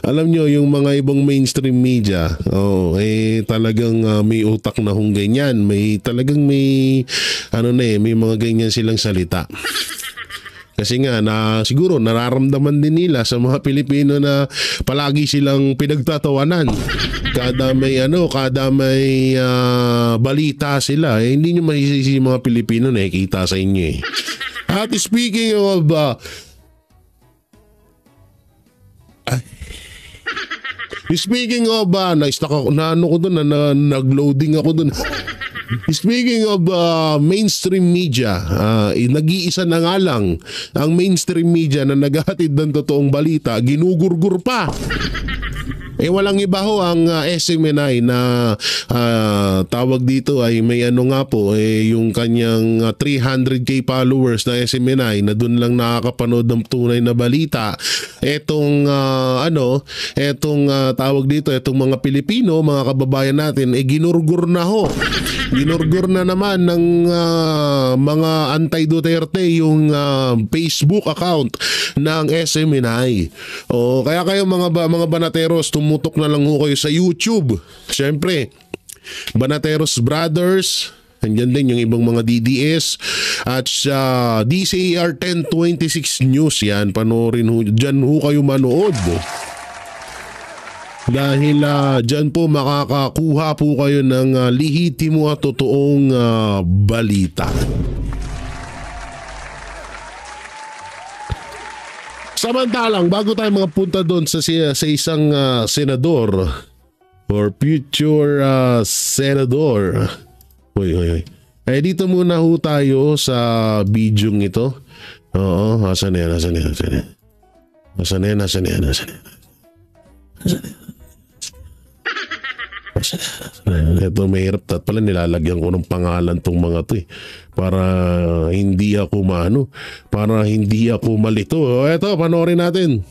Alam nyo, yung mga ibang mainstream media, talagang may utak na hong ganyan. May mga ganyan silang salita. Kasi nga, siguro nararamdaman din nila sa mga Pilipino na palagi silang pinagtatawanan. Kada may balita sila, hindi nyo masisisi mga Pilipino nakikita sa inyo eh. At speaking of nag-loading ako doon. Speaking of mainstream media, nag-iisa na nga lang ang mainstream media na naghahatid ng totoong balita, ginugurgur pa. Walang iba ho ang SMNI na tawag dito ay may yung kanyang 300k followers na SMNI na dun lang nakakapanood ng tunay na balita. Etong tawag dito, etong mga Pilipino, mga kababayan natin, ginurgur na ho. Ginurgur na naman ng mga anti-Duterte yung Facebook account ng SMNI. Kaya kayo mga banateros, tumutok na lang ho kayo sa YouTube. Siyempre, Banateros Brothers, andyan din yung ibang mga DDS at sa DCAR 1026 News, yan, panoorin ho, dyan ho kayo manood. Dahil dyan po makakakuha po kayo ng lihitimo at totoong balita. Samantalang, bago tayo punta doon sa isang senador or future senador. Dito muna ho tayo sa bidyong ito. Oo, asan yan? Ito mahirap pala, nilalagyan ko ng pangalan tong mga to para hindi ako malito. Ito, panoorin natin.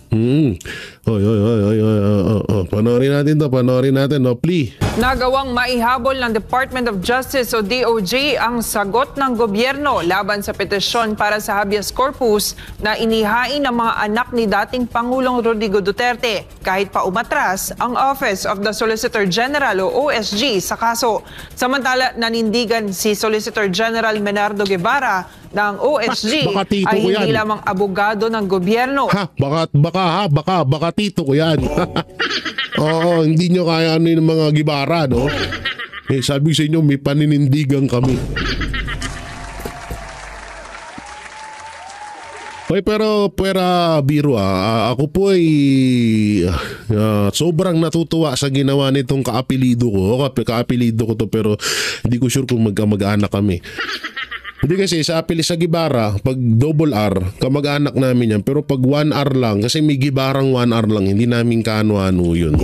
Panoorin natin. Plea. Nagawang maihabol ng Department of Justice o DOJ ang sagot ng gobyerno laban sa petisyon para sa habeas corpus na inihain ng mga anak ni dating Pangulong Rodrigo Duterte kahit pa umatras ang Office of the Solicitor General o OSG sa kaso. Samantala, nanindigan si Solicitor General Menardo Guevara ng OSG ay hindi lamang abogado ng gobyerno. Baka tito ko yan. Oo, hindi nyo kaya yung mga Guevara, no? Sabi sa inyo, may paninindigan kami. Pero biro ako po ay sobrang natutuwa sa ginawa nitong kaapelido ko. Kaapelido ko to, pero hindi ko sure kung mag-anak kami. Hindi kasi sa Guevara, pag double R, kamag-anak namin yan. Pero pag 1R lang, kasi may Guevarang 1R lang, hindi namin kaano-ano yun.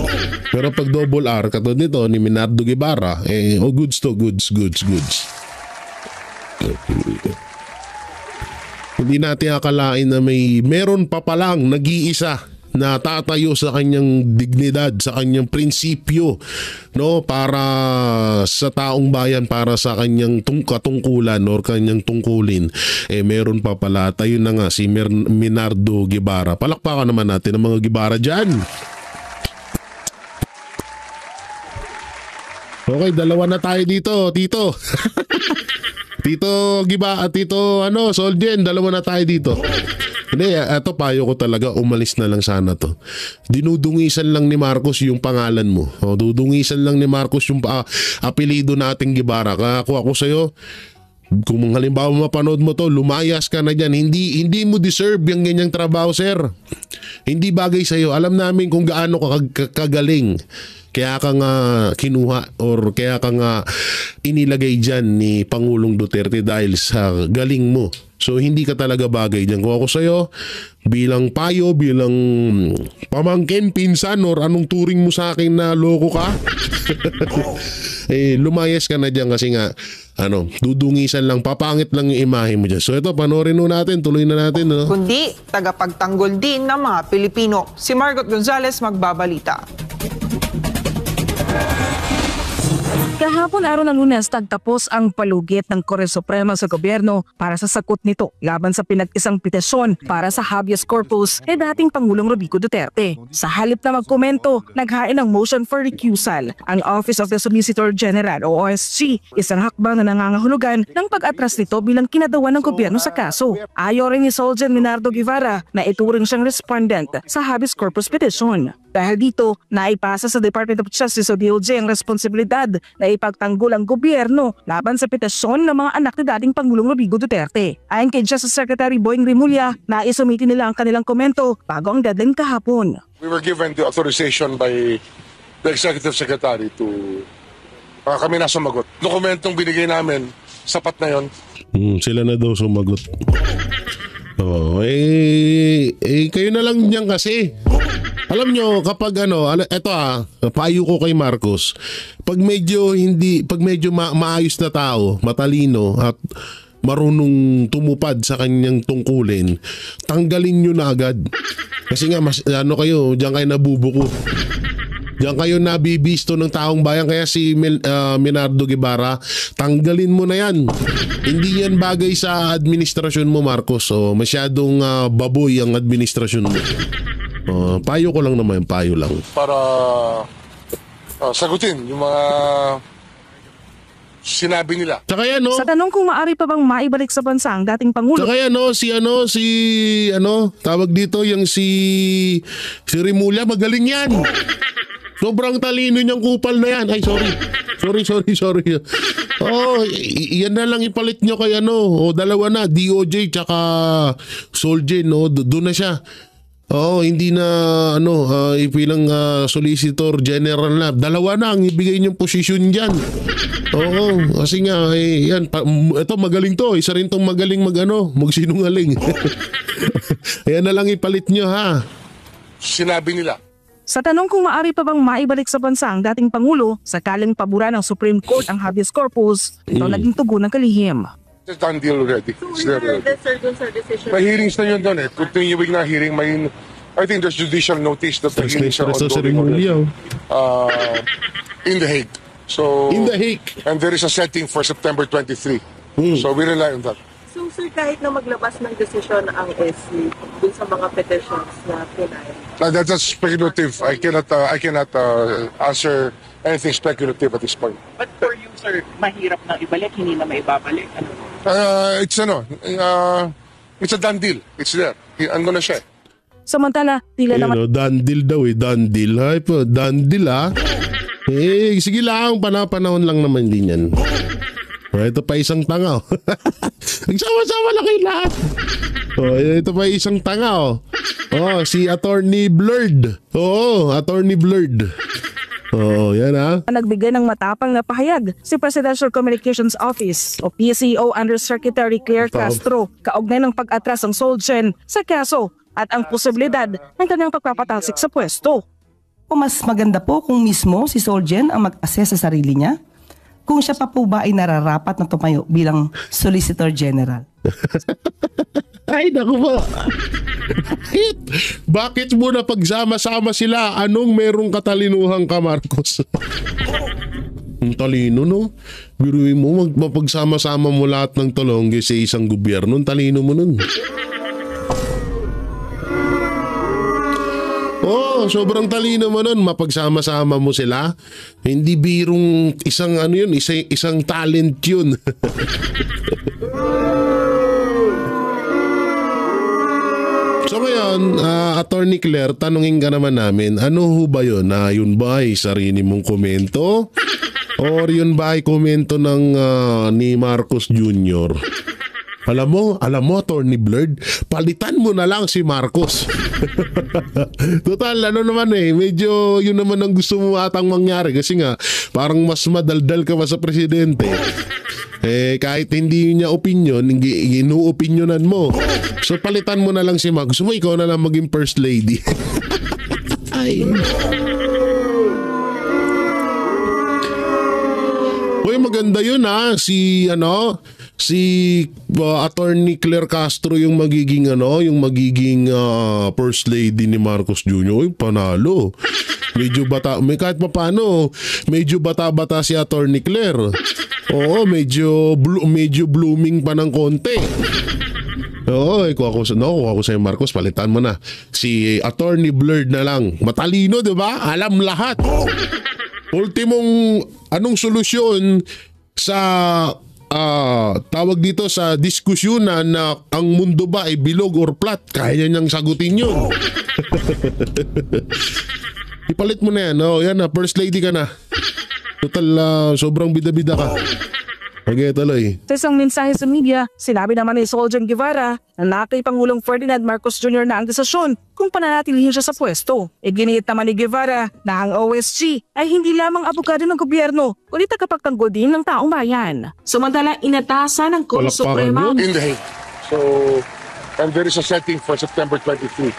Pero pag double R, katulad nito ni Menardo Guevara, goods to, goods. Hindi natin akalain na meron pa palang nag-iisa na tatayo sa kanyang dignidad, sa kanyang prinsipyo, no, para sa taong bayan, para sa kanyang katungkulan or kanyang tungkulin. Meron pa pala. Tayo na nga si Menardo Guevara. Palakpakan naman natin ang mga Guevara dyan. Okay, dalawa na tayo dito, Tito. Tito Soljen, dalawa na tayo dito. Hindi, eto payo ko talaga, umalis na lang sana to. Dinudungisan lang ni Marcos yung pangalan mo. Dudungisan lang ni Marcos yung apelido nating Guevara. Kaya ako sa'yo, kung halimbawa mapanood mo to, lumayas ka na dyan. Hindi mo deserve yung ganyang trabaho, sir. Hindi bagay sa'yo. Alam namin kung gaano ka kagaling. Kaya ka nga kinuha or kaya ka nga inilagay dyan ni Pangulong Duterte dahil sa galing mo. So hindi ka talaga bagay dyan. Kung ako sa'yo, bilang payo, bilang pamangkin, pinsan, or anong turing mo sa akin na loko ka, lumayas ka na dyan kasi nga, dudungisan lang, papangit lang yung imahe mo dyan. So ito, panoorin natin, tuloy na natin. No? Kundi, tagapagtanggol din ng mga Pilipino. Si Margot Gonzales magbabalita. Kahapon araw ng Lunes, tagtapos ang palugit ng Korte Suprema sa gobyerno para sa sagot nito laban sa pinag-isang petisyon para sa habeas corpus ni dating Pangulong Rodrigo Duterte. Sa halip na magkomento, naghain ng motion for recusal ang Office of the Solicitor General o OSG, isang hakbang na nangangahulugan ng pag-atras nito bilang kinadawan ng gobyerno sa kaso. Ayaw rin ni Solgen Minardo Guevara na ituring siyang respondent sa habeas corpus petition. Dahil dito, naipasa sa Department of Justice o DOJ ang responsibilidad na ipagtanggol ang gobyerno laban sa petisyon ng mga anak ni dating Pangulong Rodrigo Duterte. Ayon kay Justice Secretary Boying Rimulya, naisumiti nila ang kanilang komento bago ang deadline kahapon. We were given the authorization by the Executive Secretary to kami na sumagot. Dokumentong binigay namin, sapat na yon. Sila na daw sumagot. Kayo na lang diyan kasi. Alam nyo, kapag payo ko kay Marcos, pag medyo maayos na tao, matalino at marunong tumupad sa kanyang tungkulin, tanggalin nyo na agad. Kasi nga, diyan kayo nabubuko. Diyan kayo nabibisto ng taong bayan. Kaya si Minardo Guevara, tanggalin mo na yan. Hindi yan bagay sa administrasyon mo, Marcos. Masyadong baboy ang administrasyon mo. Payo ko lang naman, payo lang. Para sagutin yung mga sinabi nila. Tsaka yan, no? Sa tanong kung maaari pa bang maibalik sa bansa ang dating Pangulo, Tsaka yan, no? Tawag dito, si Rimulya, magaling yan. Sobrang talino niyang kupal na yan. Ay, sorry. Yan na lang ipalit nyo kay dalawa na, DOJ tsaka Solgen, no? Doon na siya. Hindi na ipilang Solicitor General na. Dalawa na ang ibigay niyong posisyon diyan. Kasi nga yan ito magaling to. Isa rin tong magaling magsinungaling. Ayan na lang ipalit niyo, ha. Sinabi nila. sa tanong kung maaari pa bang maibalik sa bansa ang dating Pangulo sakaling pabura ng Supreme Court ang habeas corpus, ito naging tugon ng kalihim. It's done deal already. It's there already. May hearings na yun doon eh. Continuing na hearing. I think there's judicial notice that the hearings are ongoing already. In The Hague. So, In The Hague. And there is a setting for September 23. So we rely on that. So sir, kahit na maglabas ng desisyon ang SC dun sa mga petitions na pinay? That's speculative. I cannot answer anything speculative at this point. But for you, sir, mahirap na ibalik, hindi na maibabalik. It's a done deal. It's there. Ano na siya. Samantala, tila naman done deal daw done deal. Ay po, done deal sige lang, panahon lang naman din yan. Ito pa isang tanga. Nagsama-sama lang kayo lahat. Ito pa isang tanga. Si Attorney Blurred. Attorney Blurred. Yan nagbigay ng matapang na pahayag si Presidential Communications Office o PCO Undersecretary Claire Castro kaugnay ng pag-atras ng Solgen sa kaso at ang posibilidad ng kanyang pagpapatalsik sa pwesto. Mas maganda po kung mismo si Solgen ang mag-assess sa sarili niya kung siya pa po ba ay nararapat na tumayo bilang Solicitor General. Ay, naku po. Bakit mo na pagsama-sama sila? Anong merong katalinuhan ka, Marcos? Ang talino, no? Biruin mo, mapagsama-sama mo lahat ng tolongge sa isang gobyerno. Ang talino mo nun. Sobrang talino mo nun. Mapagsama-sama mo sila. Hindi birong isang talent yun. So ngayon, Attorney Claire, tanungin ka naman namin, ano ho ba yun? Yun ba ay sarili mong komento? Or yun ba ay komento ng ni Marcos Jr.? Alam mo, Attorney Blurred, palitan mo na lang si Marcos. Total, medyo yun naman ang gusto mo atang mangyari kasi nga, parang mas madaldal ka pa sa presidente. Kahit hindi niya opinion, inu-opinionan mo. So palitan mo na lang si Marcos. Gusto mo ikaw na lang maging first lady. Ay. Uy, maganda yun si Attorney Claire Castro yung magiging first lady ni Marcos Jr. Uy, panalo. Medyo bata, may kahit pa paano, medyo bata-bata si Attorney Claire. Oo, medyo blooming pa ng konti. Oo, kuha ko sa'yo Marcos, palitan mo na. Si Attorney Blurred na lang. Matalino, di ba? Alam lahat. Ultimong, anong solusyon sa tawag dito sa diskusyonan na ang mundo ba ay bilog or flat? Kaya niyang sagutin yun. Ipalit mo na yan. Oh, yan na, first lady ka na. Total, sobrang bida-bida ka. Okay, tuloy. Sa isang mensahe sa media, sinabi naman ni Soljan Guevara na kay Pangulong Ferdinand Marcos Jr. na ang desisyon kung pananatilihin siya sa pwesto. Iginiit naman ni Guevara na ang OSG ay hindi lamang abogado ng gobyerno, kundi tagapagtanggol din ng taong bayan. Samantala, inatasan ng Korte Suprema In the Hague. So, and there is a setting for September 23.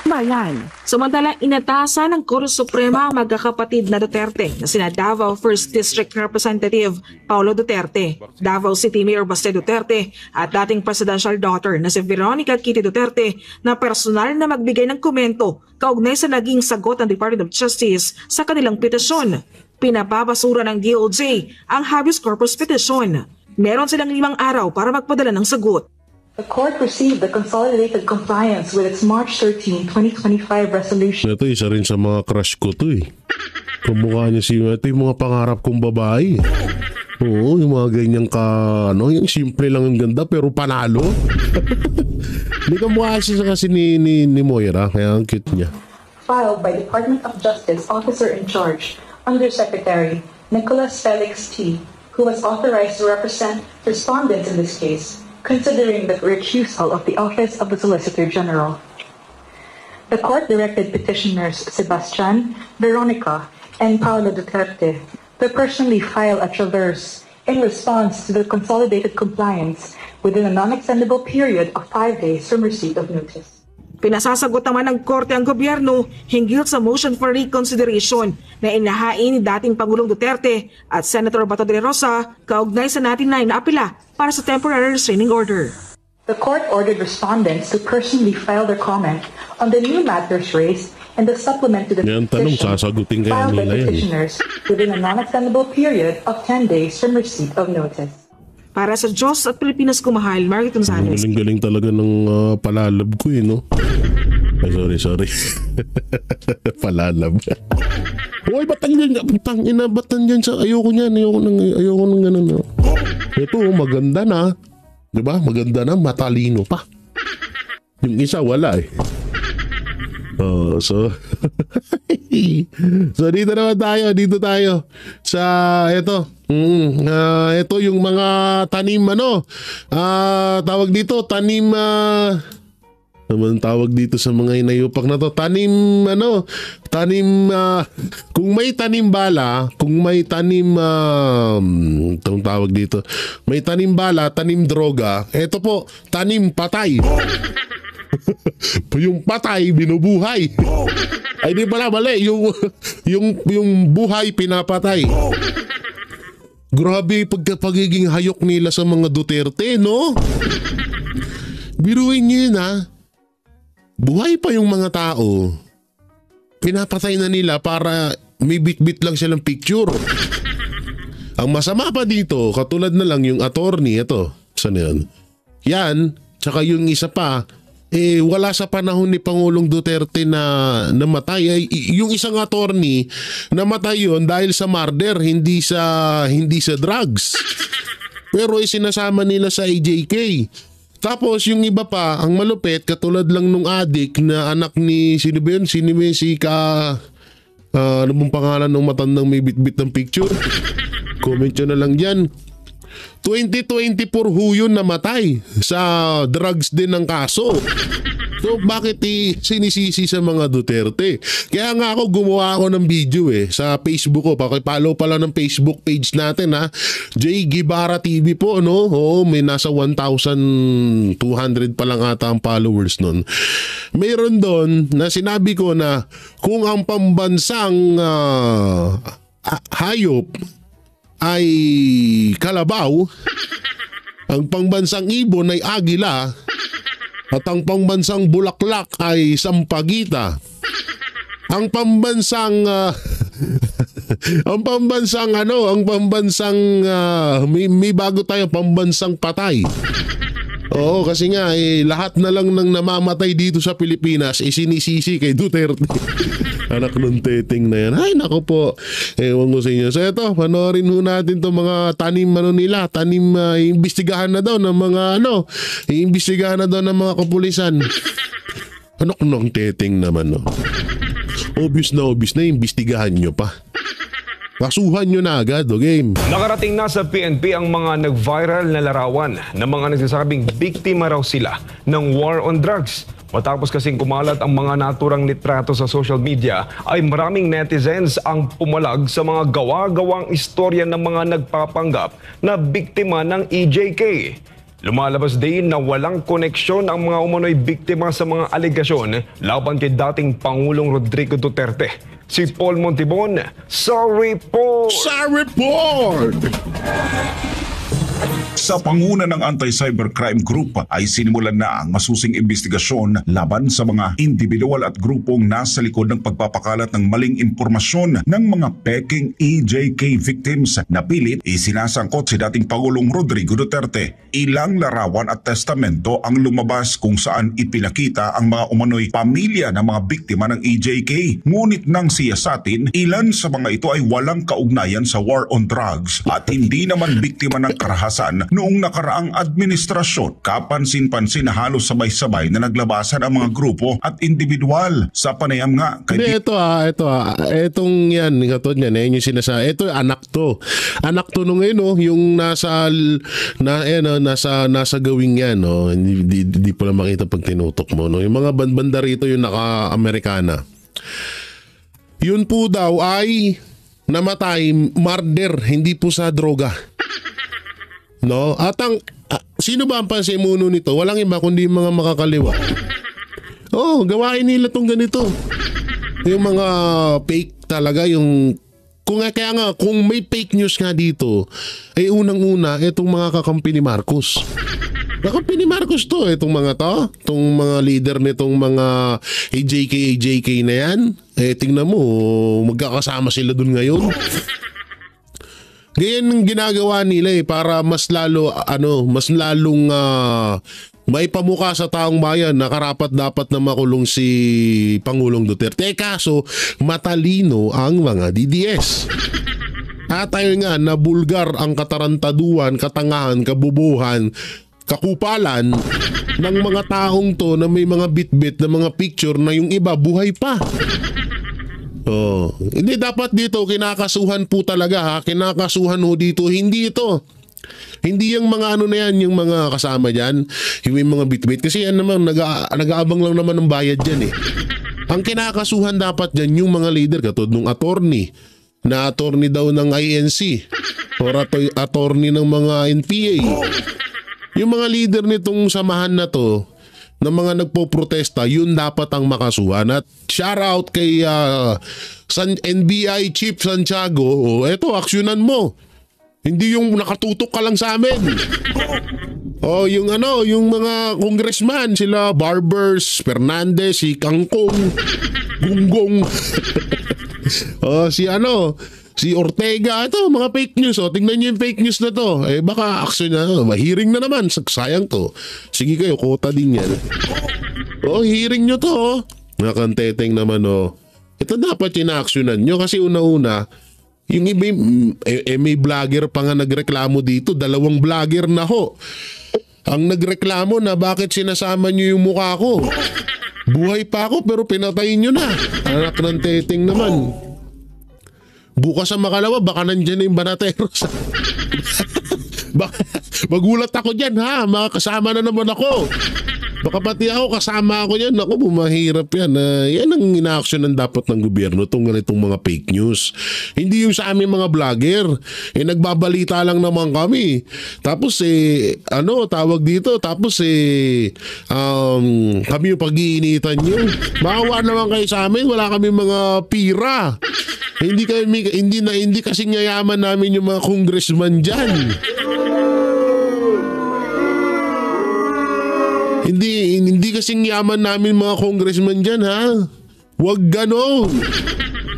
bayan. Samantala, inatasan ng Korte Suprema ang magkakapatid na Duterte na sina Davao 1st District Representative Paulo Duterte, Davao City Mayor Baste Duterte at dating presidential daughter na si Veronica Kitty Duterte na personal na magbigay ng komento kaugnay sa naging sagot ng Department of Justice sa kanilang petisyon. Pinababasura ng DOJ ang habeas corpus petition. Meron silang 5 araw para magpadala ng sagot. The court received the consolidated compliance with its March 13, 2025 resolution. Ito, isa rin sa mga crush ko to eh. Kumukha niya ito yung mga pangarap kong babae. Oo, yung mga ganyang yung simple lang ang ganda pero panalo. Hindi ka mukha siya kasi ni Moira, kaya ang cute niya. Filed by Department of Justice Officer in Charge, Undersecretary Nicholas Felix T., who was authorized to represent respondents in this case, considering the recusal of the Office of the Solicitor General. The court directed petitioners Sebastian, Veronica, and Paolo Duterte to personally file a traverse in response to the consolidated compliance within a non-extendable period of 5 days from receipt of notice. Pinasasagot naman ng korte ang gobyerno hinggil sa motion for reconsideration na inahain ni dating Pangulong Duterte at Senator Bato de la Rosa kaugnay sa natin na inaapila para sa temporary restraining order. The court ordered respondents to personally file their comment on the new matters raised and the supplement to the Yan tanong, petition sasagutin kaya filed by nila yan. petitioners within a non-extendable period of 10 days from receipt of notice. Para sa Diyos at Pilipinas kumahal, Margaret Gonzalez. Galing talaga ng palalab ko eh, no? Ay, sorry. Palalab. Hoy, ba't yan sa ayoko nang ganun. No? Ito, maganda na. Diba? Maganda na, matalino pa. Yung isa, wala eh. So dito naman tayo sa ito. Ito yung mga tanim tawag dito tanim naman tawag dito sa mga inayupak na to tanim kung may tanim bala, kung may tanim itong tawag dito, may tanim bala, tanim droga, ito po tanim patay. Yung patay binubuhay. Ay di pala mali, yung buhay pinapatay. Grabe pagiging hayok nila sa mga Duterte, no? Biruin niyo yun, ha? Buhay pa yung mga tao. Pinapatay na nila para may bit-bit lang silang picture. Ang masama pa dito, katulad na lang yung attorney, ito. Saan yan? Yan, tsaka yung isa pa, wala sa panahon ni Pangulong Duterte na namatay. Yung isang attorney namatay yun dahil sa murder, hindi sa drugs. Pero sinasama nila sa AJK. Tapos yung iba pa, ang malupit, katulad lang nung adik na anak ni sino ba yun? Ano bang pangalan ng matandang may bit-bit ng picture? Comment nyo na lang dyan. 2024 ho yun namatay sa drugs din ng kaso. So bakit sinisisi sa mga Duterte? Kaya nga ako gumawa ako ng video sa Facebook ko. Pakipollow pala ng Facebook page natin, ha. J. Guevara TV po, no? Oo, may nasa 1,200 pa lang ata ang followers nun. Mayroon doon na sinabi ko na kung ang pambansang hayop ay kalabaw, ang pangbansang ibon ay agila, at ang pangbansang bulaklak ay sampagita, ang pambansang may bago tayo, pambansang patay. Oo, kasi nga lahat na lang ng namamatay dito sa Pilipinas sinisisi kay Duterte. Anak ng teteng na yan. Ay, nako po. Ewan ko sa inyo. So ito, panoorin ho natin itong mga tanim nila. Iimbestigahan na daw ng mga iimbestigahan na daw ng mga kapulisan. Anak ng teteng naman, no? Obvious na iimbestigahan nyo pa. Kasuhan nyo na agad, game. Nakarating na sa PNP ang mga nag-viral na larawan ng mga nagsasabing biktima raw sila ng war on drugs. Matapos kasing kumalat ang mga naturang litrato sa social media, ay maraming netizens ang pumalag sa mga gawa-gawang istorya ng mga nagpapanggap na biktima ng EJK. Lumalabas din na walang koneksyon ang mga umano'y biktima sa mga aligasyon laban kay dating Pangulong Rodrigo Duterte. Si Paul Montibon sa report! Sa panguna ng Anti-Cybercrime Group ay sinimulan na ang masusing investigasyon laban sa mga individual at grupong nasa likod ng pagpapakalat ng maling impormasyon ng mga peking EJK victims na pilit isinasangkot si dating Pangulong Rodrigo Duterte. Ilang larawan at testamento ang lumabas kung saan ipinakita ang mga umano'y pamilya ng mga biktima ng EJK. Ngunit nang siyasatin, ilan sa mga ito ay walang kaugnayan sa war on drugs at hindi naman biktima ng karahasan noong nakaraang administrasyon. Kapansin-pansin na halos sabay-sabay na naglabasan ang mga grupo at individual sa panayam nga. Etong yan, katod yan, yung sinasabi. Ito, anak to nung yung nasa gawing yan, no? Hindi pala makita pag tinutok mo, no? Yung mga banda rito, yung naka-Amerikana. Yun po daw ay namatay, murder, hindi po sa droga. No? At sino ba ang pansimuno nito? Walang iba kundi mga makakaliwa. Gawain nila tong ganito. Yung mga fake talaga, kaya nga kung may fake news nga dito, ay unang-una itong mga kakampi ni Marcos. Kakampi ni Marcos to, itong mga leader nitong mga AJK na yan. Tingnan mo, magkakasama sila dun ngayon. Ganyan ang ginagawa nila para mas lalong maipamuka sa taong bayan na karapat dapat na makulong si Pangulong Duterte. Kaso matalino ang mga DDS. At ayun nga, nabulgar ang katarantaduan, katangahan, kabubuhan, kakupalan ng mga taong to na may mga bit-bit na mga picture na yung iba buhay pa. Hindi dapat dito kinakasuhan po talaga, kinakasuhan ho dito, hindi ito. Hindi yung mga na yan, yung mga kasama dyan, yung mga bit-bit, kasi yan naman, nag-aabang lang naman ng bayad dyan eh. Ang kinakasuhan dapat dyan yung mga leader, katulad nung attorney daw ng INC, or attorney ng mga NPA. Yung mga leader nitong samahan na to, ng mga nagpo-protesta, yun dapat ang makasuhan. At shout out kay NBI Chief Santiago, eto, aksyonan mo. Hindi yung nakatutok ka lang sa amin. Yung mga congressman, sila Barbers, Fernandez, si Kangkong, Gunggong, si Ortega, ito, mga fake news. Tingnan nyo yung fake news na to. Baka action na, mahiring na naman. Sayang to. Sige kayo, kota din yan. Hearing nyo to. Nakanteteng naman, Ito dapat ina-actionan nyo kasi una-una, yung iba, may vlogger pa nga nagreklamo dito. 2 vlogger na ho. Ang nagreklamo na bakit sinasama nyo yung mukha ko. Buhay pa ako pero pinatayin nyo na. Anak ng teteng naman. Bukas sa makalawa, baka nandyan na yung Banateros. Magulat ako dyan, ha? Makakasama na naman ako. Baka pati ako, kasama ako yan. Ako, bumahirap yan. Yan ang ina-actionan dapat ng gobyerno, itong ganitong mga fake news. Hindi yung sa aming mga vlogger. Nagbabalita lang naman kami. Tapos, tawag dito. Tapos, kami yung pag-iinitan nyo. Maawa naman kayo sa amin. Wala kami mga pira. Hindi kasi yayaman namin yung mga congressman dyan. Hindi kasing yaman namin mga congressman dyan, ha? Wag ganon.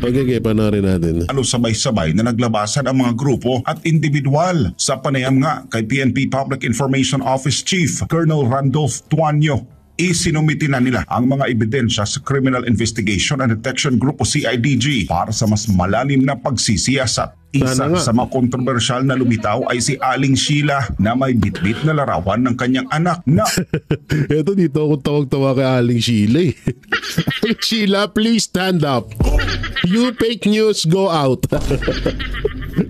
Okay, panoorin natin. Sabay-sabay na naglabasan ang mga grupo at individual. Sa panayam nga kay PNP Public Information Office Chief Colonel Randolph Tuanyo, isinumiti na nila ang mga ebidensya sa Criminal Investigation and Detection Group o CIDG para sa mas malalim na pagsisiyasat. Isa sa mga kontrobersyal na lumitaw ay si Aling Sheila na may bitbit na larawan ng kanyang anak na... Eto, dito ako tawag-tawa kay Aling Sheila eh. Aling Sheila, please stand up. You fake news, go out.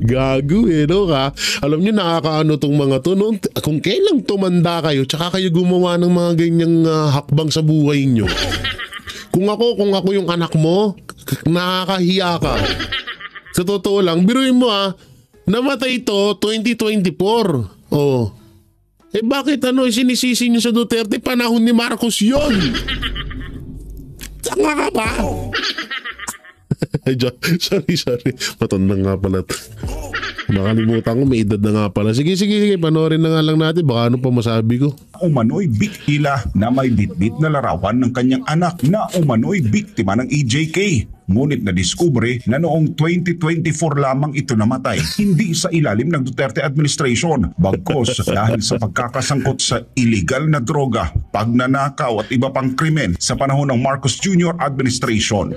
Gago eh, no ka? Alam nyo, nakakaano tong mga to, no? Kung kailang tumanda kayo, tsaka kayo gumawa ng mga ganyang hakbang sa buhay nyo. Kung ako yung anak mo, nakakahiya ka. Sa totoo lang, biruin mo namatay to 2024. Oh. Eh bakit sinisisi nyo sa Duterte? Panahon ni Marcos yun. Tanga ka ba? Sorry. Matanda nga pala. Nakalimutan ko, may edad na nga pala. Sige, panoorin na nga lang natin. Baka ano pa masabi ko. Umano'y bikila na may bitbit na larawan ng kanyang anak na umano'y biktima ng EJK. Ngunit nadiskubre na noong 2024 lamang ito namatay, hindi sa ilalim ng Duterte administration, bagkos dahil sa pagkakasangkot sa illegal na droga, pagnanakaw at iba pang krimen sa panahon ng Marcos Jr. administration.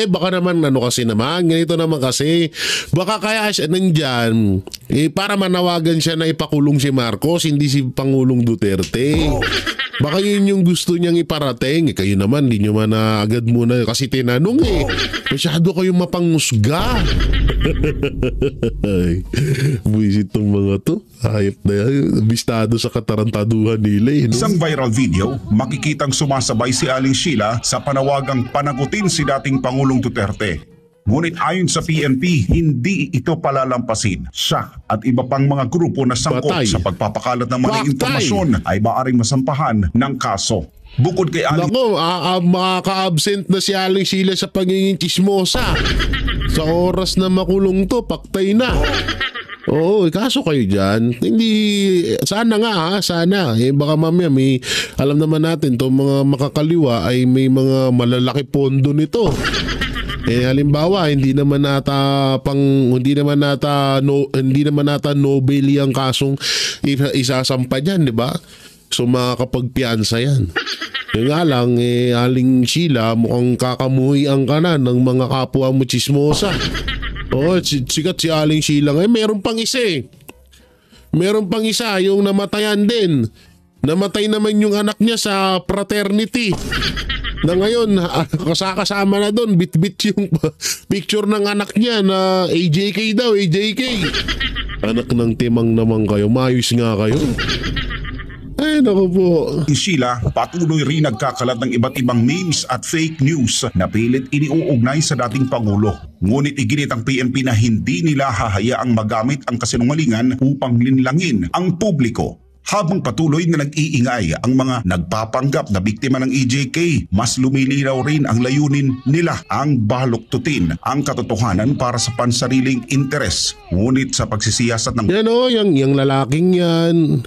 Baka naman ganito naman kasi baka kaya siya nandyan para manawagan siya na ipakulong si Marcos, hindi si Pangulong Duterte. Baka yun yung gusto niyang iparating. Kayo naman, di nyo man agad muna kasi tinanong masyado kayong mapangusga. Buisit tong mga to. Hayop na yan. Bistado sa katarantaduhan nila. Isang viral video, makikitang sumasabay si Aling Sheila sa panawagang panagutin si dating Pangulong Duterte. Ngunit ayon sa PNP, hindi ito palalampasin. Siya at iba pang mga grupo na sangkot sa pagpapakalat ng mga impormasyon ay maaaring masampahan ng kaso. Bukod kay Aling... makaka-absent na si Aling Sheila sa pagiging chismosa. Sa oras na makulong to, paktay na. Oo, kaso kayo dyan. Hindi, sana nga sana. Baka mamaya alam naman natin to mga makakaliwa ay may mga malalaki pondo nito. Halimbawa, hindi naman nata Nobel yung kasong isasampa diyan, di ba? So makakapagpiansa yan. Yung nga lang, Aling Sheila, mukhang kakamuhian ka na ng mga kapwa mo chismosa. Oo, sikat si Aling Sheila. Meron pang isa Meron pang isa, yung namatayan din. Namatay naman yung anak niya sa fraternity. Na ngayon, kasama na doon, bit-bit yung picture ng anak niya na AJK daw, AJK. Anak ng timang naman kayo, maayos nga kayo. Ay, naku po. Sheila, patuloy rin nagkakalat ng iba't ibang memes at fake news na pilit iniuugnay sa dating Pangulo. Ngunit iginit ang PNP na hindi nila hahayaang magamit ang kasinungalingan upang linlangin ang publiko. Habang patuloy na nag-iingay ang mga nagpapanggap na biktima ng EJK, mas lumilinaw rin ang layunin nila ang baluktutin ang katotohanan para sa pansariling interes. Ngunit sa pagsisiyasat ng... yung lalaking yan.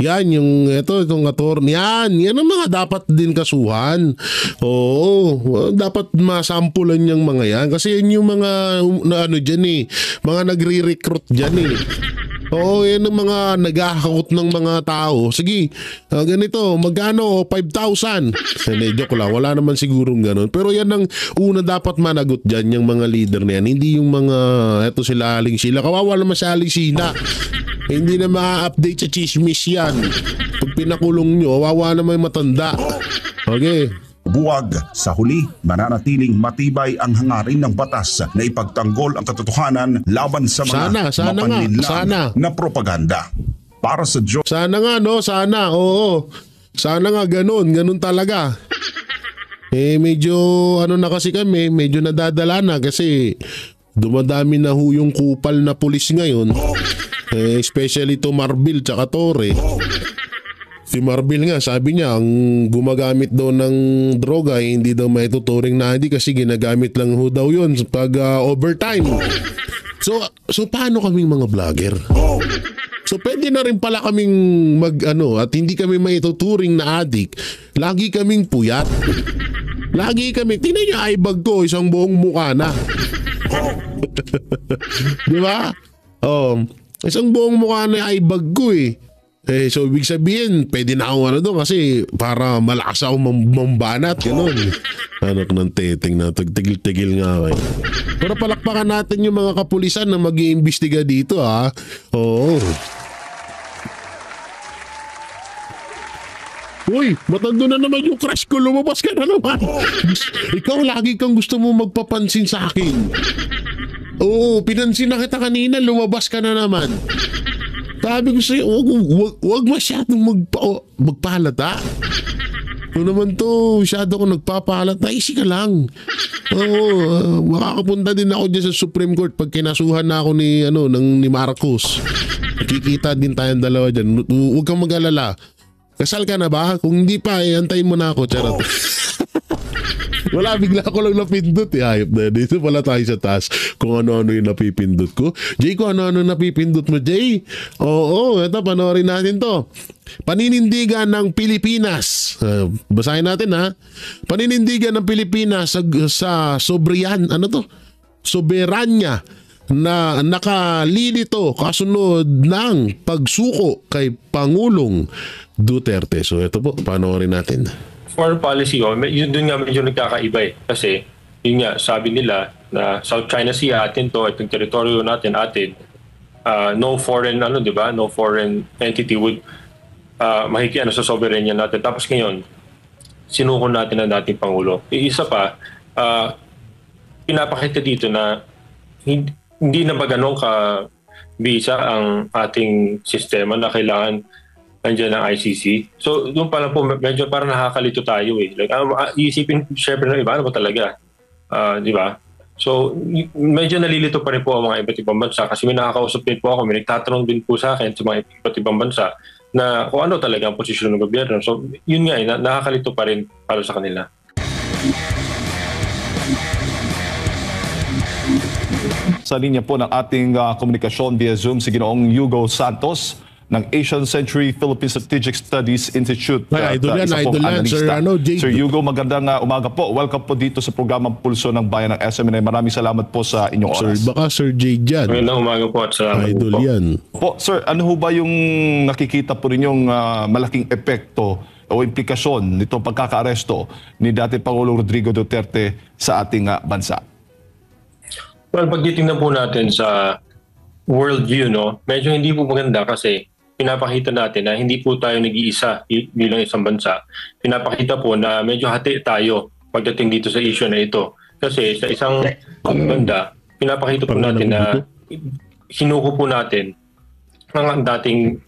Yan, itong attorney. Yan ang mga dapat din kasuhan. Oo, dapat masampulan yung mga yan. Kasi yan yung mga, mga nagre-recruit dyan Oo, yan ang mga naghahakot ng mga tao. Sige, ganito, magkano? 5,000. Joke lang, wala naman sigurong ganun. Pero yan ang una dapat managot dyan, yung mga leader na yan. Hindi yung mga, eto sila Aling Sheila. Kawawa naman si Aling Sheila. Hindi na ma-update sa chismis yan. Pag pinakulong nyo, wawa naman yung matanda. Okay. Buwag, sa huli, mananatiling matibay ang hangarin ng batas na ipagtanggol ang katotohanan laban sa mga mapanlinlang na propaganda. Para sa Diyos. Sana nga, sana, oo. Sana nga ganun talaga. Medyo, na kasi kami, medyo nadadala na kasi dumadami na yung kupal na pulis ngayon. Especially to Marbil tsaka Torre. Si Marbil nga, sabi niya, ang gumagamit daw ng droga, hindi daw maituturing na hindi kasi ginagamit lang daw yun pag overtime. So paano kaming mga vlogger? So pwede na rin pala kaming at hindi kami maituturing na adik. Lagi kaming puyat. Lagi kami, tingnan niyo eyebag ko, isang buong mukha na. Di ba? Isang buong mukha na eyebag ko eh. So ibig sabihin, pwede na ako doon kasi para malakas ako mambanat, gano'n. Anak ng teteng na, tigil-tigil nga kayo. Pero palakpakan natin yung mga kapulisan na mag-iimbestiga dito ha. Oo. Uy, matando na naman yung crush ko, lumabas ka na naman. Ikaw lagi kang gusto mo magpapansin sa akin. Oo, pinansin na kita kanina, lumabas ka na naman. Sabi ko sa'yo, huwag masyadong magpalata. Kung naman to, masyado ko nagpapalata, easy ka lang. Oo, makakapunta din ako dyan sa Supreme Court pag kinasuhan na ako ni Marcos. Kikita din tayong dalawa dyan. Huwag kang mag-alala. Kasal ka na ba? Kung hindi pa, antayin mo na ako. Charot. Wala, bigla ko lang napindot. Hayop na. Dito pala tayo sa taas kung ano-ano yung napipindot ko. Jay, kung ano-ano napipindot mo, Jay. Oo, ito, panoorin natin to. Paninindigan ng Pilipinas. Basahin natin ha. Paninindigan ng Pilipinas sa soberanya na nakalilito kasunod ng pagsuko kay Pangulong Duterte. So ito po, panoorin natin. Foreign policy, yun dun nga medyo nagkakaiba eh. Kasi, yun nga, sabi nila na South China Sea, atin to, itong teritoryo natin, atin, no foreign, diba? No foreign entity would makikiano sa soberanya natin. Tapos ngayon, sinuko natin ang dating Pangulo. Isa pa, pinapakita dito na hindi na ba ganun ka-bisa ang ating sistema na kailangan nandiyan ng ICC. So, doon pala po, medyo parang nakakalito tayo eh. Like, iisipin, syempre ng iba, ano ba talaga? Di ba? So, medyo nalilito pa rin po ang mga iba't ibang bansa kasi may nakakausap din po ako, may nagtatanong din po sa akin sa mga iba't ibang bansa na kung ano talaga ang posisyon ng gobyerno. So, yun nga eh, nakakalito pa rin para sa kanila. Sa linya po ng ating komunikasyon via Zoom si Ginoong Hugo Santos ng Asian Century Philippine Strategic Studies Institute. Idol yan, Sir Hugo, magandang umaga po. Welcome po dito sa programang Pulso ng Bayan ng SMNI. Maraming salamat po sa inyong oras. Sir, baka Sir Jay dyan. Magandang umaga po at salamat Idol po. Yan. Po, sir, ano ho ba yung nakikita po ninyong malaking epekto o implikasyon nitong pagkakaaresto ni dating Pangulong Rodrigo Duterte sa ating bansa? Well, pag titingnan po natin sa worldview, medyo hindi po maganda kasi pinapakita natin na hindi po tayo nag-iisa bilang isang bansa. Pinapakita po na medyo hati tayo pagdating dito sa issue na ito. Kasi sa isang banda, pinapakita po natin na sinuko po natin ang dating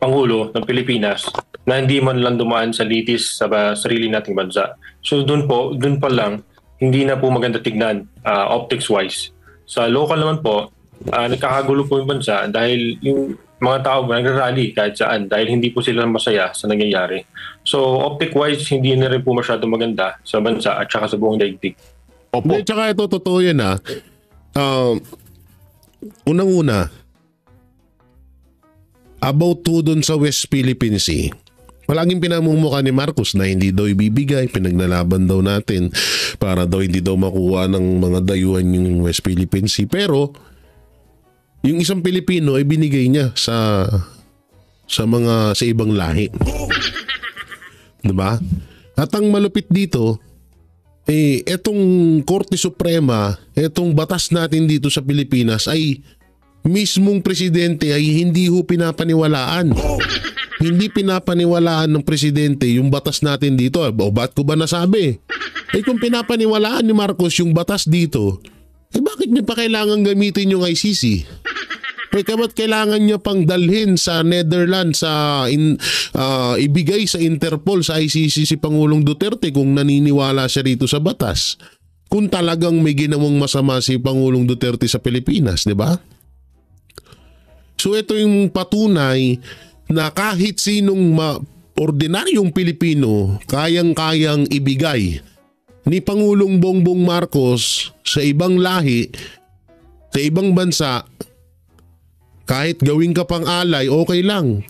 Pangulo ng Pilipinas na hindi man lang dumaan sa litis sa sarili nating bansa. So doon pa lang, hindi na po maganda tignan optics-wise. Sa local naman po, nagkakagulo po yung bansa dahil yung mga tao nagrarally kahit saan dahil hindi po sila masaya sa nangyayari. So optic-wise, hindi na rin po masyado maganda sa bansa at saka sa buong daigdig. Opo. At saka ito, totoo yan unang-una, about to dun sa West Philippine Sea. Palaging pinamumukha ni Marcos na hindi daw ibibigay, pinaglalaban daw natin para daw hindi daw makuha ng mga dayuhan yung West Philippine Sea. Pero yung isang Pilipino ay binigay niya sa ibang lahi. Diba? At ang malupit dito, etong Korte Suprema, etong batas natin dito sa Pilipinas ay mismong presidente ay hindi ho pinapaniwalaan. Hindi pinapaniwalaan ng presidente yung batas natin dito. O ba't ko ba nasabi? Kung pinapaniwalaan ni Marcos yung batas dito, bakit niya pa kailangan gamitin yung ICC? Ba't kailangan niya pang dalhin sa Netherlands, ibigay sa Interpol, sa ICC si Pangulong Duterte kung naniniwala siya rito sa batas? Kung talagang may ginawang masama si Pangulong Duterte sa Pilipinas, di ba? So ito yung patunay na kahit sinong ordinaryong Pilipino kayang-kayang ibigay ni Pangulong Bongbong Marcos sa ibang lahi, sa ibang bansa, Kahit gawin ka pang alay, okay lang.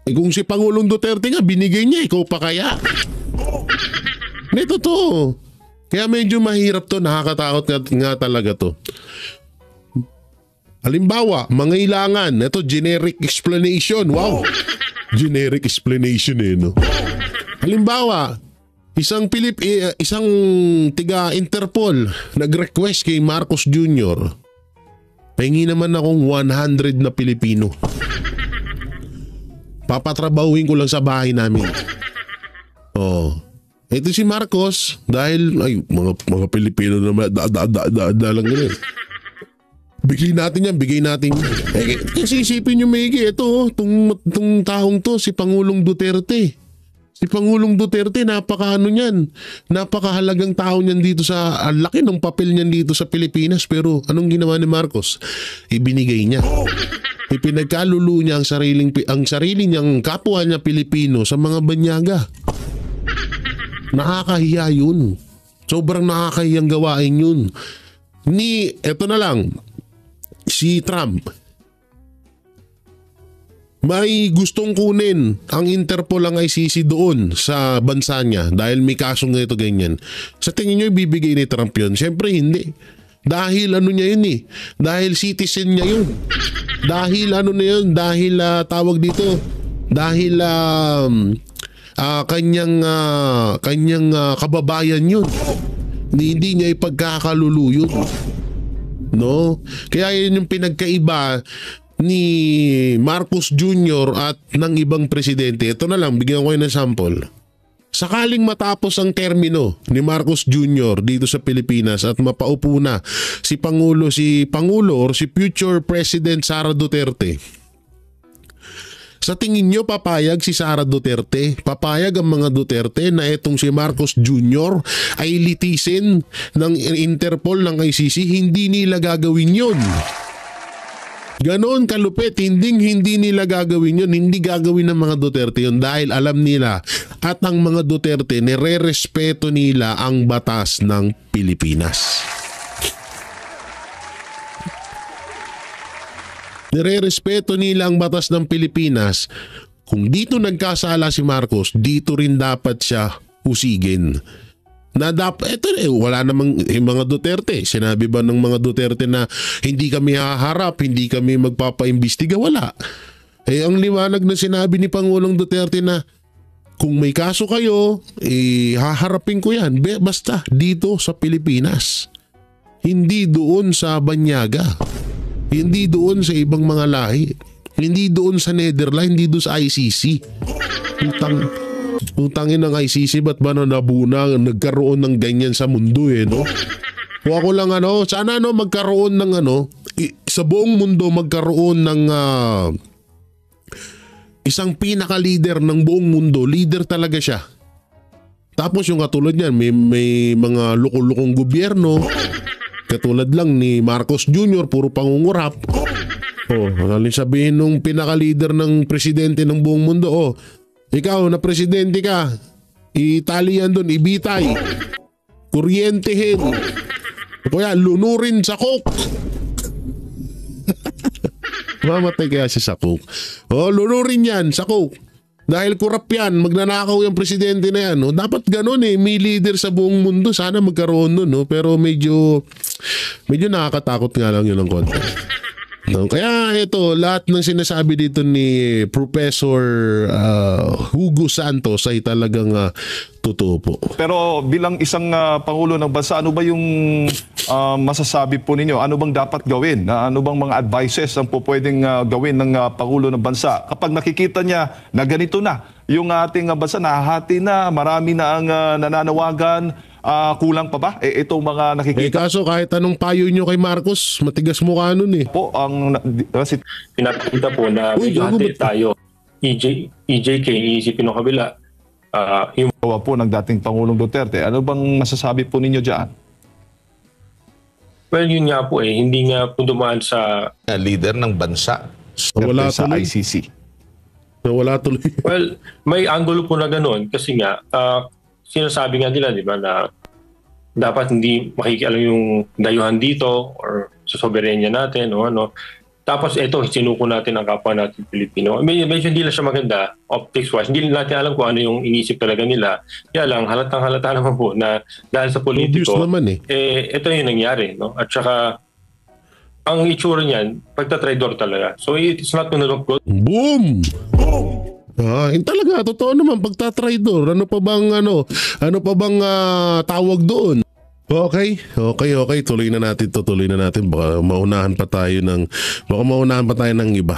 Kung si Pangulong Duterte nga, binigay niya, ikaw pa kaya? Hindi, totoo. Kaya medyo mahirap to, nakakatakot nga talaga to. Halimbawa, mangailangan, ito generic explanation, wow! Generic explanation no? Halimbawa, isang tiga Interpol nag-request kay Marcos Jr. Pahingi naman akong 100 na Pilipino. Papatrabahuin ko lang sa bahay namin. Ito si Marcos dahil mga Pilipino naman lang ganun. Bigay natin yan. Kasi isipin nyo maigi, ito, itong taong to, si Pangulong Duterte. Si Pangulong Duterte, napakahalagang tao niyan dito ang laki ng papel niyan dito sa Pilipinas. Pero anong ginawa ni Marcos? Ibinigay niya. Ipinagkalulo niya ang sarili niyang kapwa niya Pilipino sa mga banyaga. Nakakahiya yun. Sobrang nakakahiyang gawain yun. Eto na lang, si Trump, may gustong kunin ang Interpol ang ICC doon sa bansa niya dahil may kasong ganito ganyan. Sa tingin nyo ibibigay ni Trump yun? Siyempre hindi. Dahil niya yun Dahil citizen niya yun. Dahil Dahil tawag dito. Dahil kanyang kababayan yun. Hindi niya ipagkakalulu yun. No? Kaya yun yung pinagkaiba ni Marcos Jr. at ng ibang presidente. Ito na lang, bigyan ko kayo ng sample. Sakaling matapos ang termino ni Marcos Jr. dito sa Pilipinas at mapaupo na si Pangulo or si future President Sara Duterte, sa tingin nyo papayag si Sara Duterte? Papayag ang mga Duterte na itong si Marcos Jr. ay litisin ng Interpol ng ICC? Hindi nila gagawin yun. Ganoon kalupit, hindi nila gagawin yun. Hindi gagawin ng mga Duterte yun dahil alam nila at ang mga Duterte nire-respeto nila ang batas ng Pilipinas. Nire-respeto nila ang batas ng Pilipinas. Kung dito nagkasala si Marcos, dito rin dapat siya usigin. Wala namang mga Duterte. Sinabi ba ng mga Duterte na hindi kami haharap, hindi kami magpapaimbestiga? Wala. Ang liwanag na sinabi ni Pangulong Duterte na kung may kaso kayo, haharapin ko yan. Basta dito sa Pilipinas. Hindi doon sa banyaga. Hindi doon sa ibang mga lahi. Hindi doon sa Netherlands, hindi doon sa ICC. Utangin ng ICC, ba't ba nagkaroon ng ganyan sa mundo no? Kung ako lang sana magkaroon ng sa buong mundo magkaroon ng isang pinaka-leader ng buong mundo. Leader talaga siya. Tapos yung katulad niyan, may mga loko-lokong gobyerno. Katulad lang ni Marcos Jr., puro pangungurap. Haling sabihin nung pinaka-leader ng presidente ng buong mundo, ikaw na presidente ka, Italian doon, ibitay, kuryentehin, kaya lunurin sa coke. Mamatay kaya siya sa coke. Lunurin yan sa coke. Dahil kurap yan, magnanakaw yung presidente na yan. Dapat ganun may leader sa buong mundo. Sana magkaroon nun. Pero medyo nakakatakot nga lang yun ng konti. Kaya ito, lahat ng sinasabi dito ni Professor Hugo Santos ay talagang totoo po. Pero bilang isang Pangulo ng Bansa, ano ba yung masasabi po ninyo? Ano bang dapat gawin? Ano bang mga advices ang po pwedeng gawin ng Pangulo ng Bansa? Kapag nakikita niya na ganito na, yung ating bansa nahahati na, marami na ang nananawagan, kulang pa ba? Itong mga nakikita. Kaso kahit anong payo nyo kay Marcos, matigas mukha nun Po, pinapakita po na hati tayo. EJK, iisipin ng kabila. Yung po ng dating Pangulong Duterte. Ano bang masasabi po ninyo dyan? Well, yun nga po hindi nga po dumaan sa leader ng bansa. Wala sa ICC. Wala tuloy. Well, may angulo po na gano'n kasi nga, sinasabi nga nila, di ba, na dapat hindi makikialam yung dayuhan dito or sa soberenya natin o ano. Tapos ito, sinuko natin ang kapwa natin Pilipino. Medyo hindi lang siya maganda, optics-wise. Hindi natin alam kung ano yung inisip talaga nila. Kaya lang, halata naman po na dahil sa politiko, naman ito yung nangyari. No? At saka, ang itsura niyan, pagtatraidor talaga. So it's not gonna look good. Boom! Talaga, totoo naman, pagtatraidor. Ano pa bang tawag doon? Okay. Tuloy na natin. Baka maunahan pa tayo ng iba.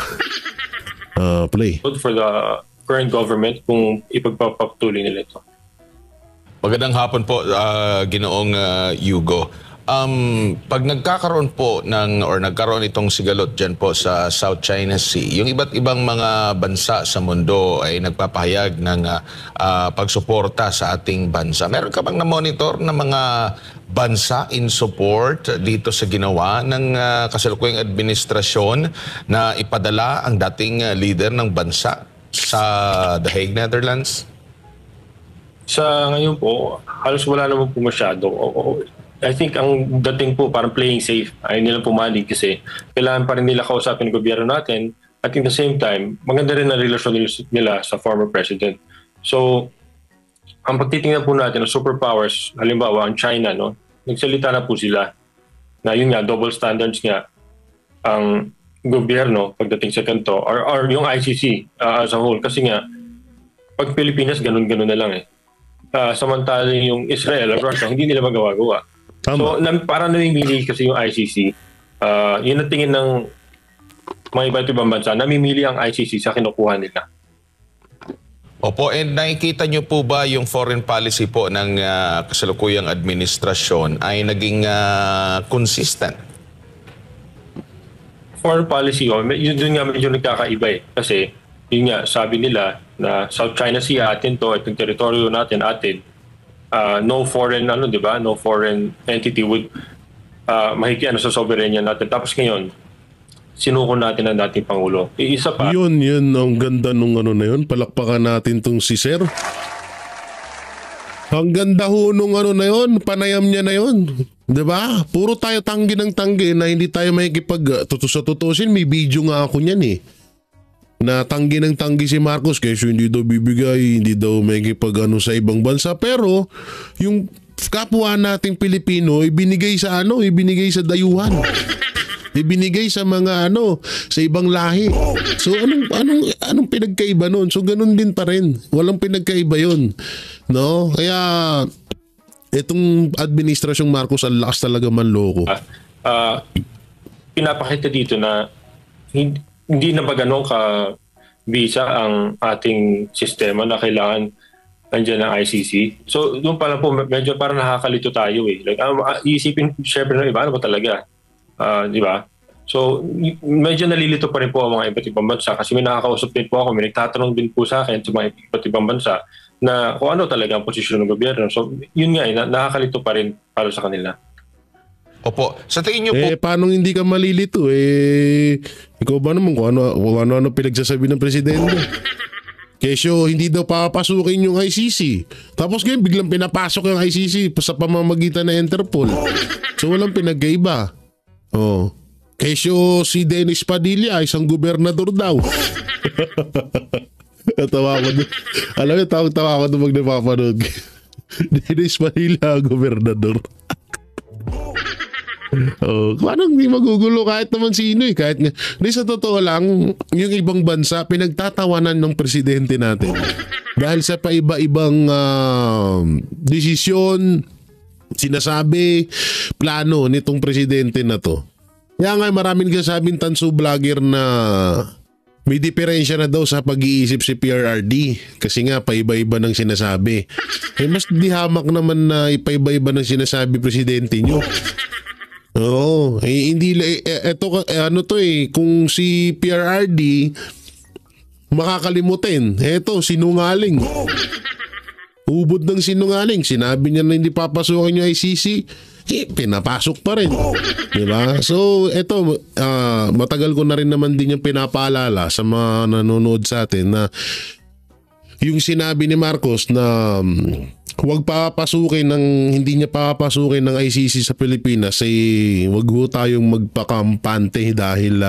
Play. Good for the current government kung ipagpapatuloy nila ito. Magandang hapon po, Ginoong Hugo. Pag nagkakaroon po nagkaroon itong sigalot dyan po sa South China Sea, yung iba't ibang mga bansa sa mundo ay nagpapahayag ng pagsuporta sa ating bansa. Meron ka bang na-monitor na mga bansa in support dito sa ginawa ng kasalukuyang administrasyon na ipadala ang dating leader ng bansa sa The Hague, Netherlands? Sa ngayon po, halos wala naman po masyado. I think ang dating po parang playing safe. Ayaw nilang pumalig kasi kailangan pa rin nila kausapin ng gobyerno natin at in the same time, maganda rin ang relasyon nila sa former president. So, ang pagtitingnan po natin ng superpowers, halimbawa ang China, no, nagsalita na po sila na yun nga, double standards nga ang gobyerno pagdating sa kanto or yung ICC as a whole. Kasi nga, pag Pilipinas, ganun-ganun na lang eh. Samantalang yung Israel at Russia, hindi nila magawa-gawa. So, parang namimili kasi yung ICC. Yun ang tingin ng mga iba't ibang bansa. Namimili ang ICC sa kinukuha nila. Opo, and nakikita nyo po ba yung foreign policy po ng kasalukuyang administrasyon ay naging consistent? Foreign policy, yun nga medyo nagkakaiba eh. Kasi, yun nga, sabi nila na South China Sea atin to, itong teritoryo natin atin. No foreign no foreign entity would makikiano sa soberanya natin. Tapos ngayon sinuko natin ang dating pangulo. Isa pa. Yun ang ganda nung na yun. Palakpakan natin tong si Sir. Ang ganda ho nung na yun, panayam niya na yun. 'Di ba? Puro tayo tanggi ng tanggi na hindi tayo makikipag tutusin. May video nga ako niyan eh. Na tanggi ng tanggi si Marcos kasi hindi daw bibigay, hindi daw may sa ibang bansa. Pero yung kapwa nating Pilipino ibinigay sa dayuhan. Ibinigay sa mga sa ibang lahi. So anong pinagkaiba noon? So ganun din pa rin. Walang pinagkaiba 'yon. No? Kaya itong administrasyong Marcos ang lakas talaga manloko. Pinapakita dito na hindi na ba ganun ka-bisa ang ating sistema na kailangan nandiyan ng ICC. So, doon pala po, medyo parang nakakalito tayo eh. Like, iisipin, syempre na iba, ano ba talaga? Di ba? So, medyo nalilito pa rin po ang mga iba't ibang bansa kasi may nakakausap din po ako, may nagtatanong din po sa akin sa mga iba't ibang bansa na kung ano talaga ang posisyon ng gobyerno. So, yun nga eh, nakakalito pa rin para sa kanila. Opo. Sa tingin niyo po... paano hindi ka malilito? Ikaw ba naman kung ano pinagsasabi ng presidente? Kesyo, hindi daw papasukin yung ICC. Tapos ngayon, biglang pinapasok yung ICC sa pamamagitan ng Interpol. So, walang pinagkaiba. Kesyo, si Dennis Padilla, isang gobernador daw. Tawa ko doon. Alam mo, tawa ko doon pag napapanood. Dennis Padilla, gobernador. Parang hindi magugulo kahit naman sino eh. Kahit nga, sa totoo lang, yung ibang bansa, pinagtatawanan ng presidente natin. Dahil sa paiba-ibang desisyon, sinasabi, plano nitong presidente na to. Kaya nga maraming kasabing tanso vlogger na may diferensya na daw sa pag-iisip si PRRD. Kasi nga, paiba-iba ng sinasabi. Mas dihamak naman na ipaiba-iba ng sinasabi presidente nyo. Hindi kung si PRRD makakalimutin. Sinungaling. Ubod ng sinungaling. Sinabi niya na hindi papasukin yung ICC, pinapasok pa rin. Diba? So, matagal ko na rin naman din yung pinapaalala sa mga nanonood sa atin na yung sinabi ni Marcos na Huwag papasukin ng hindi niya papasukin ng ICC sa Pilipinas, wag ho tayong magpakampante dahil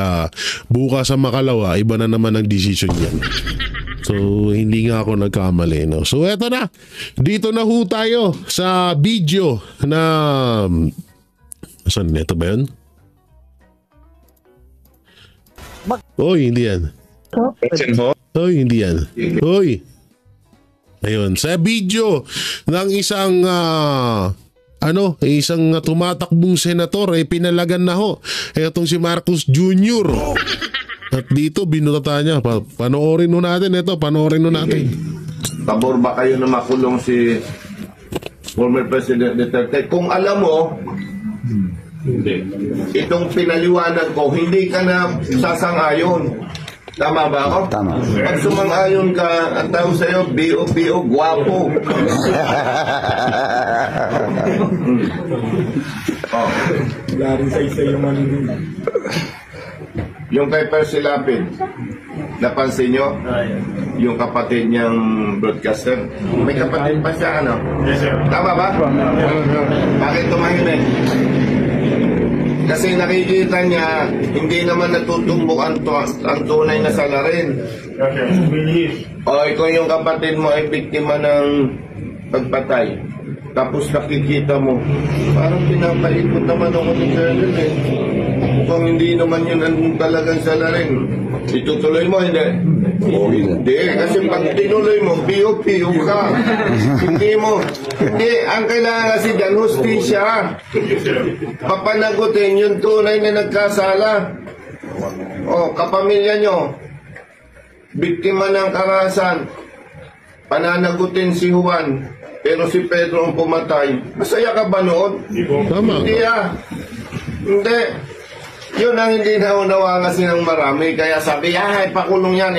bukas sa makalawa iba na naman ang decision niyan. So hindi nga ako nagkamali, no. So eto na, dito na ho tayo sa video na saan ito ba yun? Oy, hindi yan. Oy, hindi yan. Oy. Ayun, sa video ng isang isang tumatakbong senator pinalagan na ho etong si Marcos Jr. At dito binuta niya. Panoorin ho natin ito, Pabor ba kayo na makulong si former President Duterte? Kung alam mo, itong pinaliwanag ko, hindi ka na sasang-ayon. Tama ba ako? Tama. Pag sumang-ayon ka, ang tawag sa'yo, B.O.P.O. Guwapo. Yung kay Percy Lapid, napansin nyo? Yung kapatid niyang broadcaster. May kapatid pa siya, ano? Yes, sir. Tama ba? Bakit tumahimik? Kasi nakikita niya, hindi naman natutumbok ang tunay na salarin. O ikaw yung kapatid mo ay biktima ng pagpatay. Tapos nakikita mo, parang pinapaikot naman ako ni Colonel eh. Mukhang hindi naman yun ang talagang salarin. Itutuloy mo, hindi? Hindi, kasi pag tinuloy mo, piyo-piyo ka. Hindi mo. Hindi, ang kailangan kasi dyan, hustisya. Papanagutin yung tunay na nagkasala. O, kapamilya nyo, biktima ng karahasan, pananagutin si Juan, pero si Pedro ang pumatay. Masaya ka ba noon? Tama. Hindi Hindi. Yun ang hindi naunawa kasi ng marami. Kaya sabi, ipakulong yan.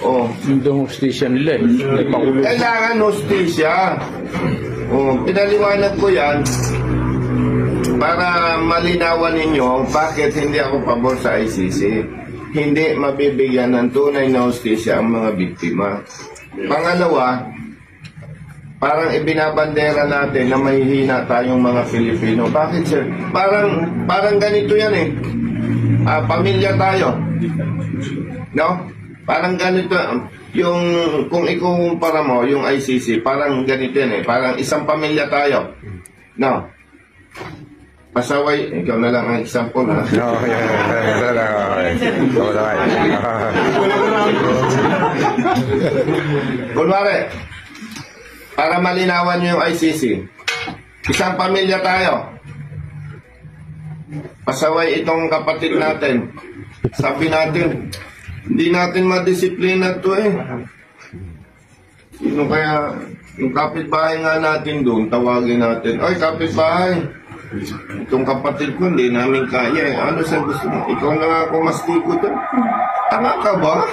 Oh. Yung hustisya nila Kailangan hustisya. Oh, pinaliwanag ko yan para malinawan ninyo bakit hindi ako pabor sa ICC. Hindi mabibigyan ng tunay na hustisya ang mga biktima. Pangalawa, parang ibinabandera natin na mahihina tayong mga Pilipino. Bakit, sir? Parang ganito yan eh. Pamilya tayo. No? Parang ganito. Yung, kung ikukumpara mo, yung ICC, parang ganito yan eh. Parang isang pamilya tayo. No? Pasaway, ikaw na lang ang example. Ha? Kunwari, para malinawan nyo yung ICC, isang pamilya tayo. Pasaway itong kapatid natin. Sabi natin, hindi natin madisiplina to eh. Sino kaya, yung kapitbahay nga natin doon, tawagin natin, oy kapitbahay, itong kapatid ko, hindi namin kaya eh. Ano sa gusto mo? Ikaw na nga ako mastigo doon. Tanga ka ba?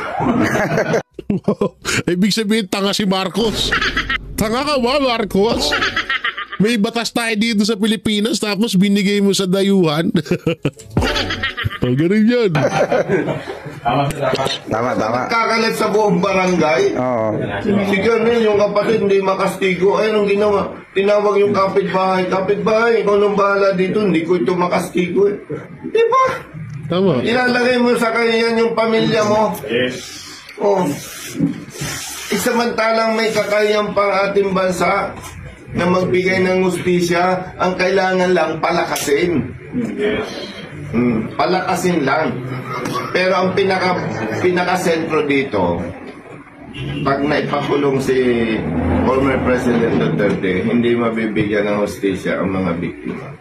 Ibig sabihin, tanga si Marcos. Tanga ka ba, Marcos? May batas tayo dito sa Pilipinas tapos binigay mo sa dayuhan. Oh, ganun yun. Tama. Kakalat sa buong barangay. Si Colonel, yung kapatid, hindi makastigo. Ay, anong ginawa? Tinawag yung kapitbahay. Kapitbahay, ikaw nung bahala dito, hindi ko ito makastigo eh. Di ba? Tama. Ilalagay mo sa kanya yung pamilya mo. Yes. Oh. Isamantalang may kakayang pang ating bansa na magbigay ng hustisya, ang kailangan lang palakasin. Yes. Palakasin lang. Pero ang pinaka-sentro dito, pag naipakulong si former President Duterte, hindi mabibigyan ng hustisya ang mga biktima.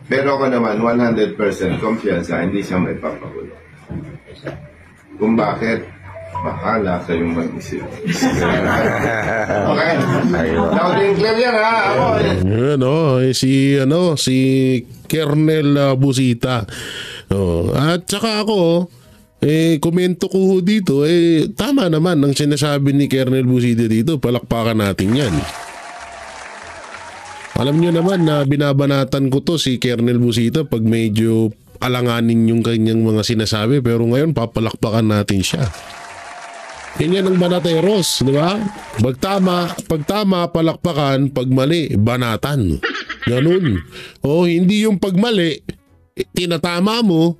Pero ako naman, 100% kumpiyansa, hindi siya maipapakulong. Kung bakit? Bahala kayong mag-isip. Okay? Loud and clear yan, ha? Ako, si Colonel Busita. At saka ako, komento ko dito, tama naman ang sinasabi ni Colonel Busita dito, palakpakan natin yan. Alam nyo naman na binabanatan ko to si Colonel Busita pag medyo alanganin yung kanyang mga sinasabi, pero ngayon papalakpakan natin siya. Yan ang banateros, di ba? Pag tama, palakpakan, pag mali, banatan. Ganun. O hindi yung pag mali, tinatama mo,